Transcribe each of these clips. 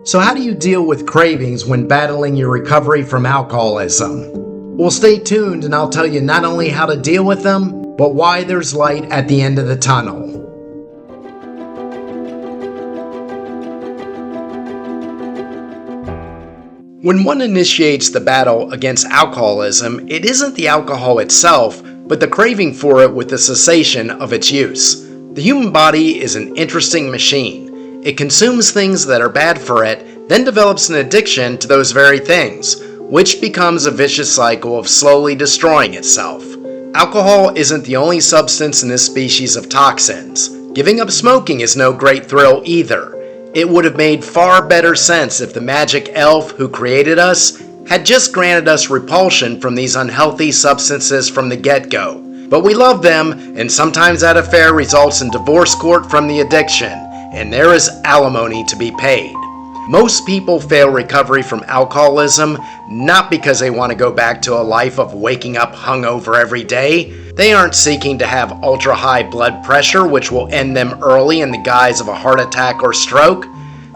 So how do you deal with cravings when battling your recovery from alcoholism? Well, stay tuned and I'll tell you not only how to deal with them, but why there's light at the end of the tunnel. When one initiates the battle against alcoholism, it isn't the alcohol itself, but the craving for it with the cessation of its use. The human body is an interesting machine. It consumes things that are bad for it, then develops an addiction to those very things, which becomes a vicious cycle of slowly destroying itself. Alcohol isn't the only substance in this species of toxins. Giving up smoking is no great thrill either. It would have made far better sense if the magic elf who created us had just granted us repulsion from these unhealthy substances from the get-go. But we love them, and sometimes that affair results in divorce court from the addiction, and there is alimony to be paid. Most people fail recovery from alcoholism not because they want to go back to a life of waking up hungover every day. They aren't seeking to have ultra-high blood pressure, which will end them early in the guise of a heart attack or stroke.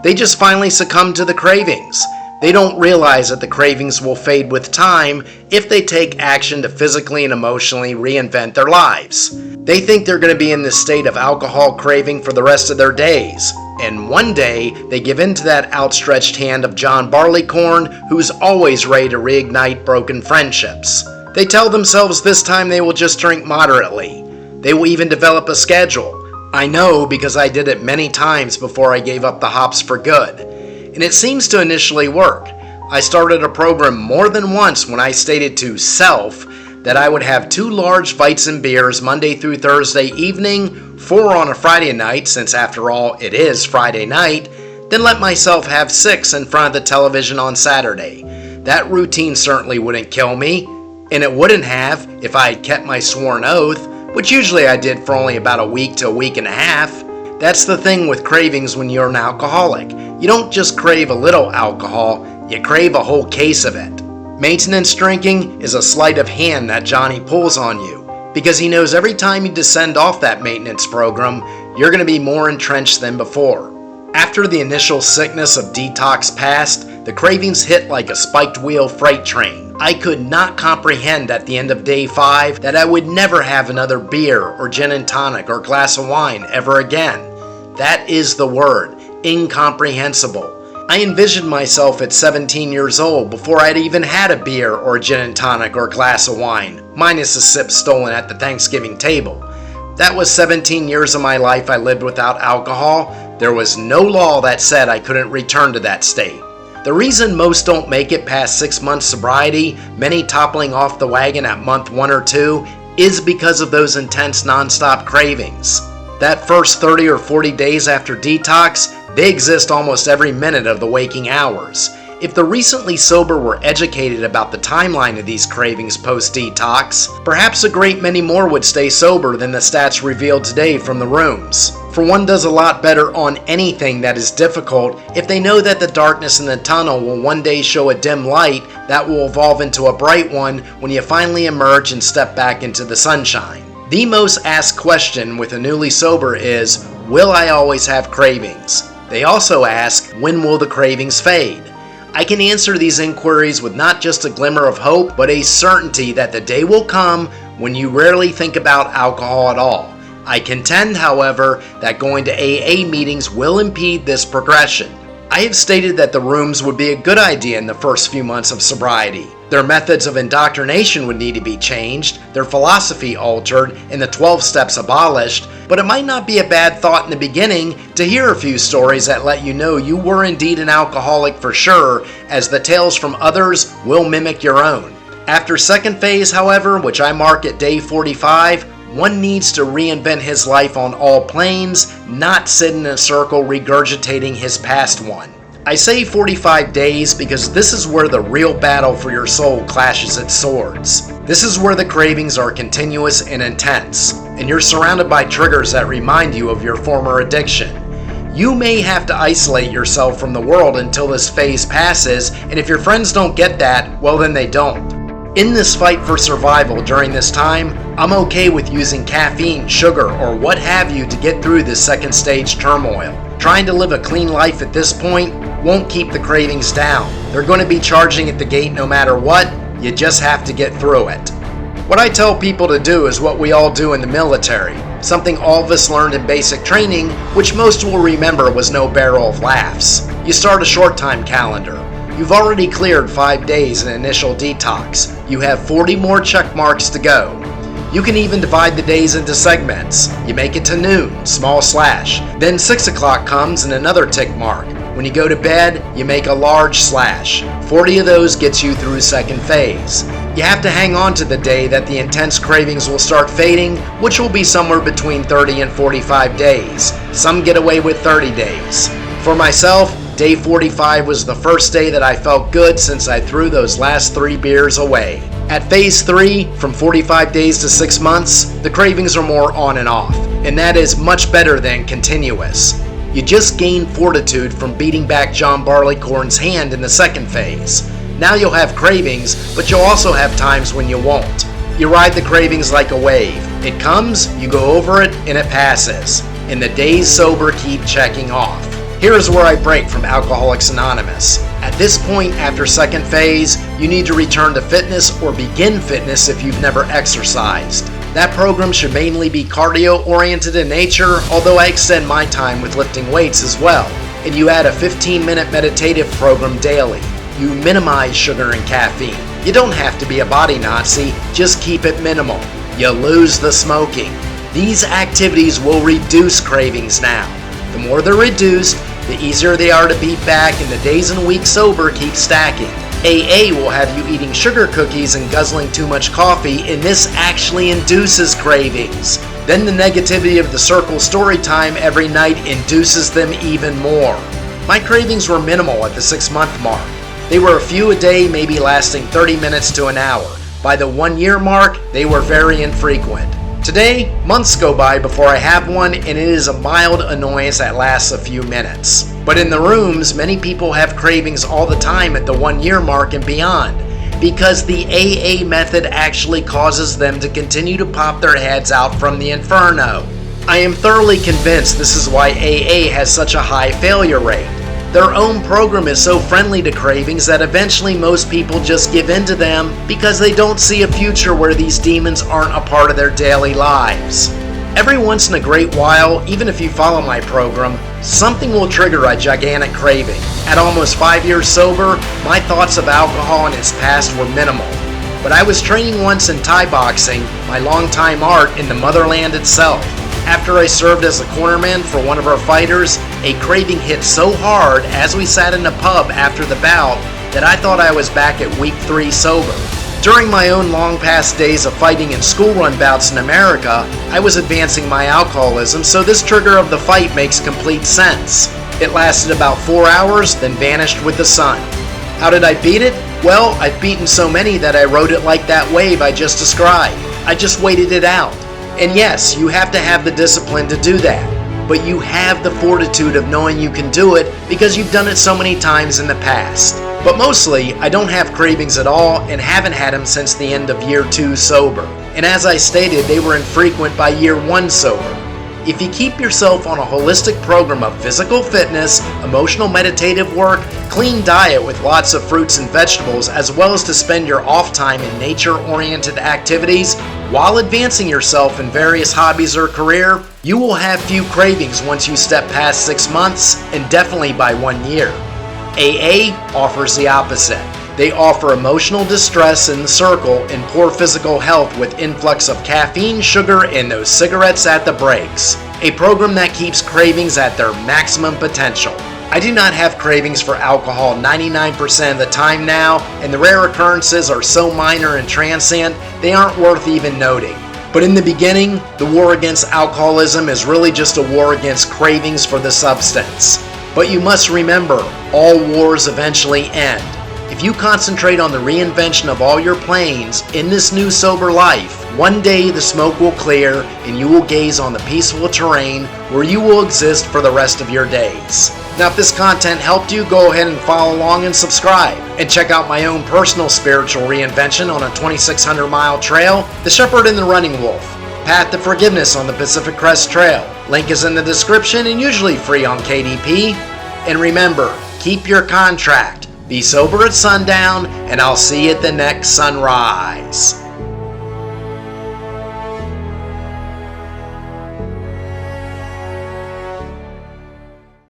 They just finally succumb to the cravings. They don't realize that the cravings will fade with time if they take action to physically and emotionally reinvent their lives. They think they're going to be in this state of alcohol craving for the rest of their days. And one day, they give in to that outstretched hand of John Barleycorn, who's always ready to reignite broken friendships. They tell themselves this time they will just drink moderately. They will even develop a schedule. I know because I did it many times before I gave up the hops for good. And it seems to initially work. I started a program more than once when I stated to self that I would have 2 large Weizen beers Monday through Thursday evening, 4 on a Friday night, since after all it is Friday night, then let myself have 6 in front of the television on Saturday. That routine certainly wouldn't kill me, and it wouldn't have if I had kept my sworn oath, which usually I did for only about a week to a week and a half. That's the thing with cravings when you're an alcoholic. You don't just crave a little alcohol, you crave a whole case of it. Maintenance drinking is a sleight of hand that Johnny pulls on you, because he knows every time you descend off that maintenance program, you're going to be more entrenched than before. After the initial sickness of detox passed, the cravings hit like a spiked wheel freight train. I could not comprehend at the end of day 5 that I would never have another beer or gin and tonic or glass of wine ever again. That is the word, incomprehensible. I envisioned myself at 17 years old before I'd even had a beer or a gin and tonic or glass of wine, minus a sip stolen at the Thanksgiving table. That was 17 years of my life I lived without alcohol. There was no law that said I couldn't return to that state. The reason most don't make it past 6 months sobriety, many toppling off the wagon at month 1 or 2, is because of those intense non-stop cravings. That first 30 or 40 days after detox, they exist almost every minute of the waking hours. If the recently sober were educated about the timeline of these cravings post-detox, perhaps a great many more would stay sober than the stats revealed today from the rooms. For one does a lot better on anything that is difficult if they know that the darkness in the tunnel will one day show a dim light that will evolve into a bright one when you finally emerge and step back into the sunshine. The most asked question with a newly sober is, will I always have cravings? They also ask, when will the cravings fade? I can answer these inquiries with not just a glimmer of hope, but a certainty that the day will come when you rarely think about alcohol at all. I contend, however, that going to AA meetings will impede this progression. I have stated that the rooms would be a good idea in the first few months of sobriety. Their methods of indoctrination would need to be changed, their philosophy altered, and the 12 steps abolished, but it might not be a bad thought in the beginning to hear a few stories that let you know you were indeed an alcoholic for sure, as the tales from others will mimic your own. After second phase, however, which I mark at day 45, one needs to reinvent his life on all planes, not sit in a circle regurgitating his past one. I say 45 days because this is where the real battle for your soul clashes its swords. This is where the cravings are continuous and intense, and you're surrounded by triggers that remind you of your former addiction. You may have to isolate yourself from the world until this phase passes, and if your friends don't get that, well then they don't. In this fight for survival during this time, I'm okay with using caffeine, sugar, or what have you to get through this second stage turmoil. Trying to live a clean life at this point, won't keep the cravings down. They're going to be charging at the gate no matter what. You just have to get through it. What I tell people to do is what we all do in the military, something all of us learned in basic training, which most will remember was no barrel of laughs. You start a short time calendar. You've already cleared 5 days in initial detox. You have 40 more check marks to go. You can even divide the days into segments. You make it to noon, small slash. Then 6 o'clock comes and another tick mark. When you go to bed, you make a large slash. 40 of those gets you through second phase. You have to hang on to the day that the intense cravings will start fading, which will be somewhere between 30 and 45 days. Some get away with 30 days. For myself, day 45 was the first day that I felt good since I threw those last 3 beers away. At phase 3, from 45 days to 6 months, the cravings are more on and off, and that is much better than continuous. You just gain fortitude from beating back John Barleycorn's hand in the second phase. Now you'll have cravings, but you'll also have times when you won't. You ride the cravings like a wave. It comes, you go over it, and it passes. And the days sober keep checking off. Here is where I break from Alcoholics Anonymous. At this point after second phase, you need to return to fitness or begin fitness if you've never exercised. That program should mainly be cardio-oriented in nature, although I extend my time with lifting weights as well. And you add a 15-minute meditative program daily. You minimize sugar and caffeine. You don't have to be a body Nazi, just keep it minimal. You lose the smoking. These activities will reduce cravings now. The more they're reduced, the easier they are to beat back, and the days and weeks sober keep stacking. AA will have you eating sugar cookies and guzzling too much coffee, and this actually induces cravings. Then the negativity of the circle story time every night induces them even more. My cravings were minimal at the 6-month mark. They were a few a day, maybe lasting 30 minutes to an hour. By the 1-year mark, they were very infrequent. Today, months go by before I have one, and it is a mild annoyance that lasts a few minutes. But in the rooms, many people have cravings all the time at the 1-year mark and beyond, because the AA method actually causes them to continue to pop their heads out from the inferno. I am thoroughly convinced this is why AA has such a high failure rate. Their own program is so friendly to cravings that eventually most people just give in to them because they don't see a future where these demons aren't a part of their daily lives. Every once in a great while, even if you follow my program, something will trigger a gigantic craving. At almost 5 years sober, my thoughts of alcohol and its past were minimal. But I was training once in Thai boxing, my longtime art in the motherland itself. After I served as a cornerman for one of our fighters, a craving hit so hard as we sat in a pub after the bout that I thought I was back at week 3 sober. During my own long past days of fighting in school run bouts in America, I was advancing my alcoholism, so this trigger of the fight makes complete sense. It lasted about 4 hours, then vanished with the sun. How did I beat it? Well, I've beaten so many that I rode it like that wave I just described. I just waited it out. And yes, you have to have the discipline to do that, but you have the fortitude of knowing you can do it because you've done it so many times in the past. But mostly, I don't have cravings at all and haven't had them since the end of year 2 sober. And as I stated, they were infrequent by year 1 sober. If you keep yourself on a holistic program of physical fitness, emotional meditative work, clean diet with lots of fruits and vegetables, as well as to spend your off time in nature-oriented activities, while advancing yourself in various hobbies or career, you will have few cravings once you step past 6 months and definitely by 1 year. AA offers the opposite. They offer emotional distress in the circle and poor physical health with influx of caffeine, sugar, and those cigarettes at the breaks. A program that keeps cravings at their maximum potential. I do not have cravings for alcohol 99% of the time now, and the rare occurrences are so minor and transient, they aren't worth even noting. But in the beginning, the war against alcoholism is really just a war against cravings for the substance. But you must remember, all wars eventually end. If you concentrate on the reinvention of all your planes in this new sober life, one day the smoke will clear and you will gaze on the peaceful terrain where you will exist for the rest of your days. Now, if this content helped you, go ahead and follow along and subscribe. And check out my own personal spiritual reinvention on a 2,600-mile trail, The Shepherd and the Running Wolf, Path to Forgiveness on the Pacific Crest Trail. Link is in the description and usually free on KDP. And remember, Keep your contract. Be sober at sundown, and I'll see you at the next sunrise.